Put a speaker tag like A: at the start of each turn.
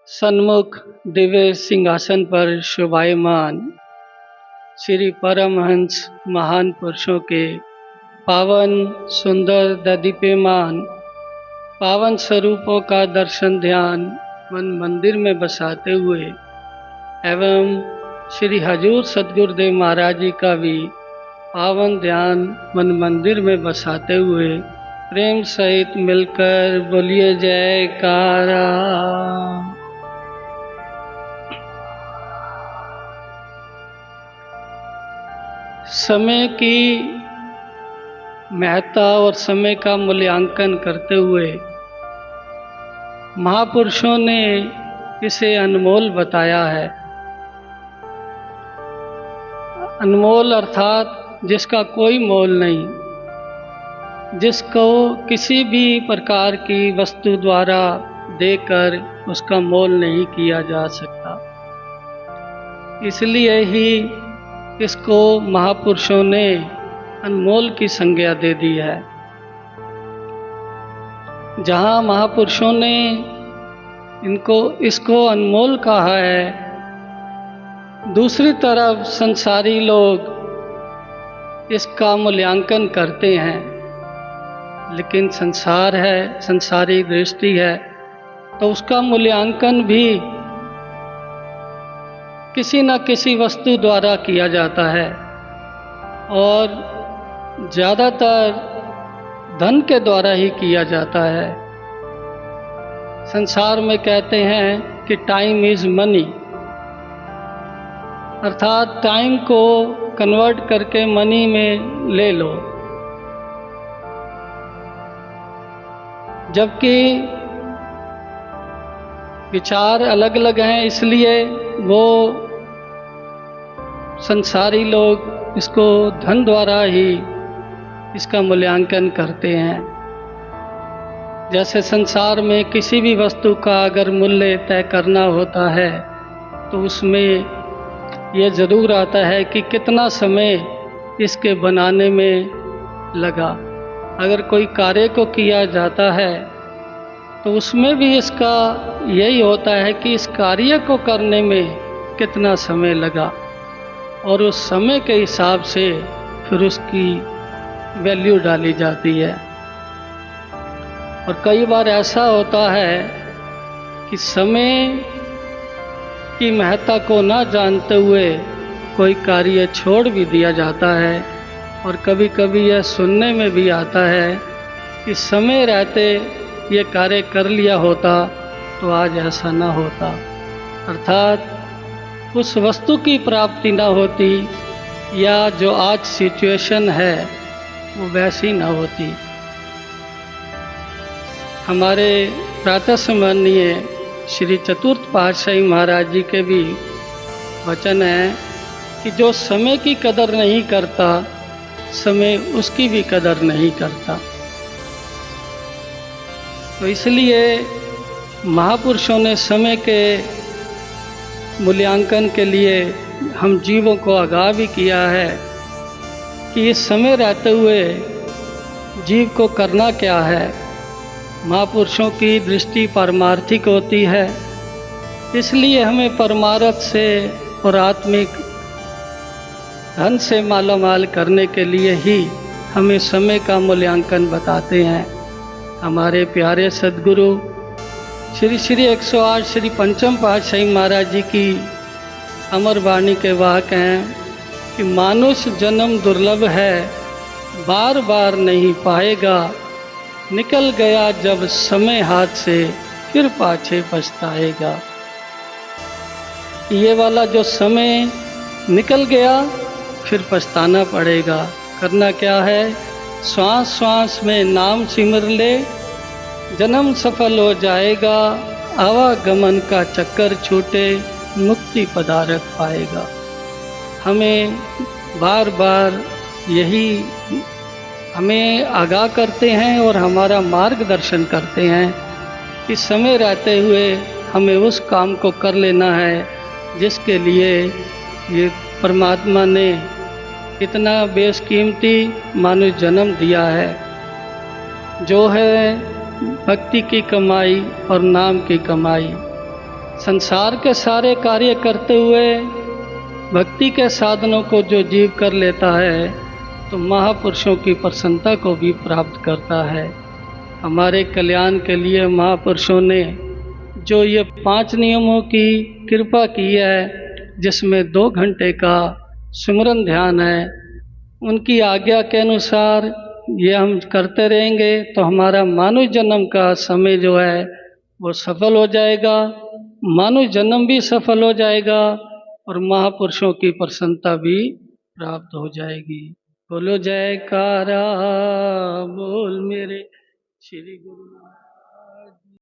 A: सन्मुख दिव्य सिंहासन पर शोभायमान श्री परमहंस महान पुरुषों के पावन सुंदर ददीप्यमान पावन स्वरूपों का दर्शन ध्यान मन मंदिर में बसाते हुए एवं श्री हजूर सद्गुरुदेव महाराज जी का भी पावन ध्यान मन मंदिर में बसाते हुए प्रेम सहित मिलकर बोलिए जयकारा। समय की महत्ता और समय का मूल्यांकन करते हुए महापुरुषों ने इसे अनमोल बताया है। अनमोल अर्थात जिसका कोई मोल नहीं, जिसको किसी भी प्रकार की वस्तु द्वारा देकर उसका मोल नहीं किया जा सकता। इसलिए ही इसको महापुरुषों ने अनमोल की संज्ञा दे दी है। जहाँ महापुरुषों ने इसको अनमोल कहा है, दूसरी तरफ संसारी लोग इसका मूल्यांकन करते हैं। लेकिन संसार है, संसारी दृष्टि है, तो उसका मूल्यांकन भी किसी न किसी वस्तु द्वारा किया जाता है और ज़्यादातर धन के द्वारा ही किया जाता है। संसार में कहते हैं कि टाइम इज़ मनी, अर्थात टाइम को कन्वर्ट करके मनी में ले लो। जबकि विचार अलग अलग हैं, इसलिए वो संसारी लोग इसको धन द्वारा ही इसका मूल्यांकन करते हैं। जैसे संसार में किसी भी वस्तु का अगर मूल्य तय करना होता है तो उसमें यह ज़रूर आता है कि कितना समय इसके बनाने में लगा। अगर कोई कार्य को किया जाता है तो उसमें भी इसका यही होता है कि इस कार्य को करने में कितना समय लगा और उस समय के हिसाब से फिर उसकी वैल्यू डाली जाती है। और कई बार ऐसा होता है कि समय की महत्ता को न जानते हुए कोई कार्य छोड़ भी दिया जाता है। और कभी कभी यह सुनने में भी आता है कि समय रहते ये कार्य कर लिया होता तो आज ऐसा न होता, अर्थात उस वस्तु की प्राप्ति न होती या जो आज सिचुएशन है वो वैसी न होती। हमारे प्रातः सम्माननीय श्री चतुर्थ पातशाही महाराज जी के भी वचन है कि जो समय की कदर नहीं करता, समय उसकी भी कदर नहीं करता। तो इसलिए महापुरुषों ने समय के मूल्यांकन के लिए हम जीवों को आगाह भी किया है कि इस समय रहते हुए जीव को करना क्या है। महापुरुषों की दृष्टि पारमार्थिक होती है, इसलिए हमें परमार्थ से और आत्मिक धन से मालामाल करने के लिए ही हमें समय का मूल्यांकन बताते हैं। हमारे प्यारे सद्गुरु श्री श्री 108 श्री पंचम पातशाही महाराज जी की अमर वाणी के वाक हैं कि मानुष जन्म दुर्लभ है, बार बार नहीं पाएगा, निकल गया जब समय हाथ से फिर पाछे पछताएगा। ये वाला जो समय निकल गया फिर पछताना पड़ेगा। करना क्या है? श्वास श्वास में नाम सिमर ले, जन्म सफल हो जाएगा, आवागमन का चक्कर छूटे, मुक्ति पदारथ पाएगा। हमें बार बार यही हमें आगाह करते हैं और हमारा मार्गदर्शन करते हैं कि समय रहते हुए हमें उस काम को कर लेना है जिसके लिए ये परमात्मा ने इतना बेशकीमती मानव जन्म दिया है। जो है भक्ति की कमाई और नाम की कमाई। संसार के सारे कार्य करते हुए भक्ति के साधनों को जो जीव कर लेता है तो महापुरुषों की प्रसन्नता को भी प्राप्त करता है। हमारे कल्याण के लिए महापुरुषों ने जो ये 5 नियमों की कृपा की है, जिसमें 2 घंटे का सिमरन ध्यान है, उनकी आज्ञा के अनुसार ये हम करते रहेंगे तो हमारा मानव जन्म का समय जो है वो सफल हो जाएगा, मानव जन्म भी सफल हो जाएगा और महापुरुषों की प्रसन्नता भी प्राप्त हो जाएगी। बोलो जयकारा बोल मेरे श्री गुरु नानक।